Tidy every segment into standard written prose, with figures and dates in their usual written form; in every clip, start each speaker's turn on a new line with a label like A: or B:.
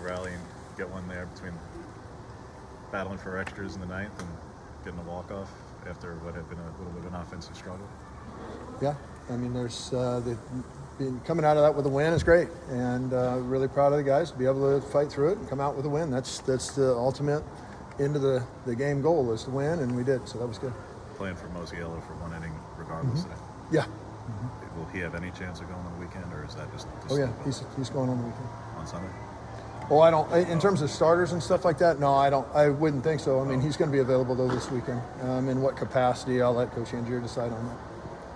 A: rally and get one there between battling for extras in the ninth and getting a walk-off after what had been a little bit of an offensive struggle?
B: Yeah, I mean, coming out of that with a win is great, and really proud of the guys to be able to fight through it and come out with a win. That's the ultimate end of the game goal is to win, and we did, so that was good.
A: Playing for Mosiello for one inning regardless today.
B: Yeah.
A: Will he have any chance of going on the weekend, or is that just
B: Oh yeah, he's going on the weekend.
A: On Sunday?
B: Well, I don't. In terms of starters and stuff like that, no, I don't. I wouldn't think so. I mean, he's going to be available though this weekend. In what capacity? I'll let Coach Angier decide on that.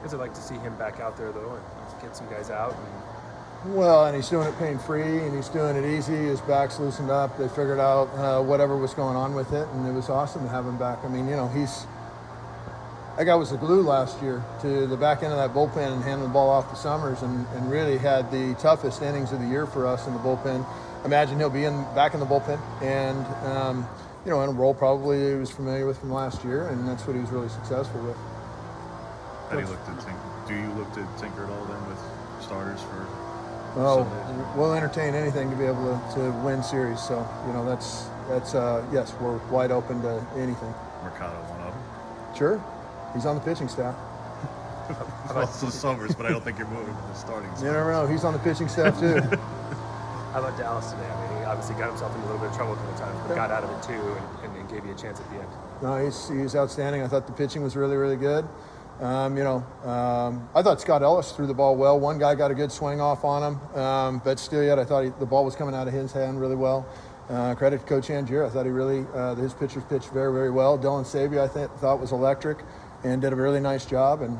C: What's it like to see him back out there though, and get some guys out?
B: Well, and he's doing it pain-free, and he's doing it easy. His back's loosened up. They figured out whatever was going on with it, and it was awesome to have him back. I mean, that guy was the glue last year to the back end of that bullpen and handling the ball off the Summers, and really had the toughest innings of the year for us in the bullpen. Imagine he'll be back in the bullpen, and in a role probably he was familiar with from last year, and that's what he was really successful with.
A: How do you look to do you look to tinker at all then with starters for
B: Sunday? We'll entertain anything to be able to win series. So that's yes, we're wide open to anything.
A: Mercado one of them.
B: Sure, he's on the pitching staff.
A: Also Summers, but I don't think you're moving to the starting staff.
B: You never know. He's on the pitching staff too.
C: How about Dallas today? I mean, he obviously got himself in a little bit of trouble a couple times, but got out of it too, and gave you a chance at the end.
B: No, he's outstanding. I thought the pitching was really, really good. I thought Scott Ellis threw the ball well. One guy got a good swing off on him, but still yet I thought the ball was coming out of his hand really well. Credit to Coach Angier. I thought he really, his pitchers pitched very, very well. Dylan Sabia I thought was electric and did a really nice job, and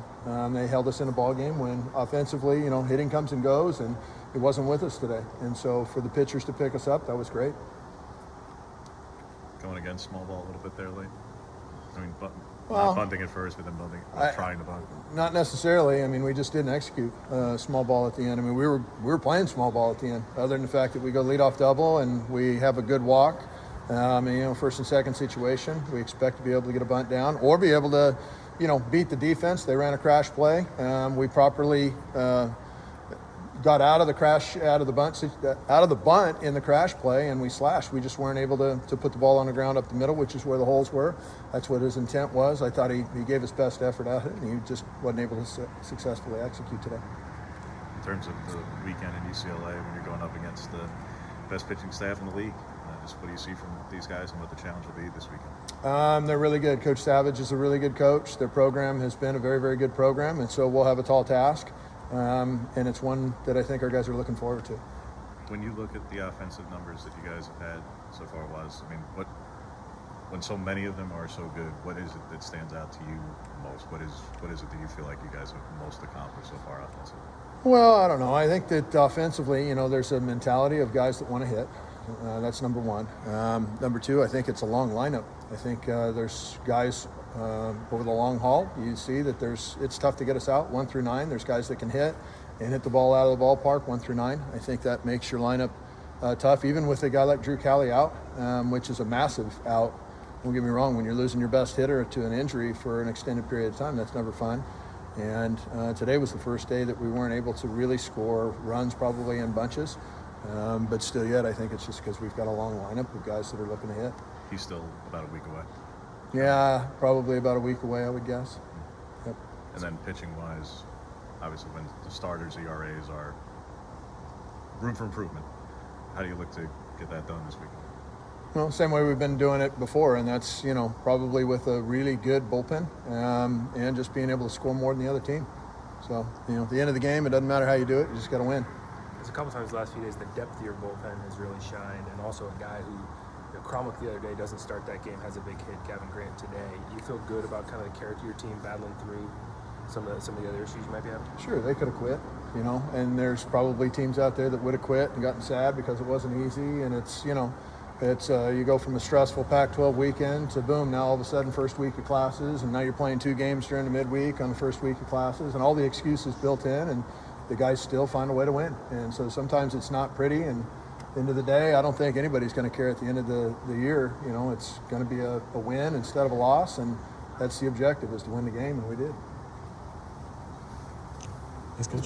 B: they held us in a ball game when offensively, hitting comes and goes, and it wasn't with us today. And so for the pitchers to pick us up, that was great.
A: Going against small ball a little bit there late? I mean,
B: Well,
A: not bunting at first, but then trying to bunt.
B: Not necessarily. I mean, we just didn't execute small ball at the end. I mean, we were playing small ball at the end, other than the fact that we go lead off double and we have a good walk. First and second situation, we expect to be able to get a bunt down or be able to, beat the defense. They ran a crash play. We properly got out of the bunt in the crash play, and we slashed. We just weren't able to put the ball on the ground up the middle, which is where the holes were. That's what his intent was. I thought he gave his best effort at it, and he just wasn't able to successfully execute today.
A: In terms of the weekend in UCLA, when you're going up against the best pitching staff in the league, just what do you see from these guys and what the challenge will be this weekend?
B: They're really good. Coach Savage is a really good coach. Their program has been a very, very good program, and so we'll have a tall task. And it's one that I think our guys are looking forward to.
A: When you look at the offensive numbers that you guys have had so far, when so many of them are so good, what is it that stands out to you most? What is it that you feel like you guys have most accomplished so far offensively?
B: Well, I don't know. I think that offensively, there's a mentality of guys that want to hit. That's number one. Number two, I think it's a long lineup. I think there's guys over the long haul. You see that it's tough to get us out 1 through 9. There's guys that can hit and hit the ball out of the ballpark 1 through 9. I think that makes your lineup tough, even with a guy like Drew Cali out, which is a massive out. Don't get me wrong, when you're losing your best hitter to an injury for an extended period of time, that's never fun. And today was the first day that we weren't able to really score runs, probably in bunches. But still yet, I think it's just because we've got a long lineup of guys that are looking to hit.
A: He's still about a week away.
B: Yeah, probably about a week away, I would guess. Yep.
A: And then pitching-wise, obviously when the starters' ERAs are room for improvement, how do you look to get that done this weekend?
B: Well, same way we've been doing it before, and that's, probably with a really good bullpen and just being able to score more than the other team. So, at the end of the game, it doesn't matter how you do it, you just got to win.
C: There's a couple times the last few days the depth of your bullpen has really shined, and also a guy who, Cromwell the other day doesn't start that game, has a big hit. Gavin Grant today. You feel good about kind of the character of your team battling through some of the other issues you might be having?
B: Sure, they could have quit, and there's probably teams out there that would have quit and gotten sad because it wasn't easy, and it's you go from a stressful Pac-12 weekend to boom, now all of a sudden first week of classes, and now you're playing 2 games during the midweek on the first week of classes, and all the excuses built in, and the guys still find a way to win. And so sometimes it's not pretty, and at the end of the day, I don't think anybody's going to care at the end of the year. It's going to be a win instead of a loss, and that's the objective, is to win the game, and we did.
D: That's good.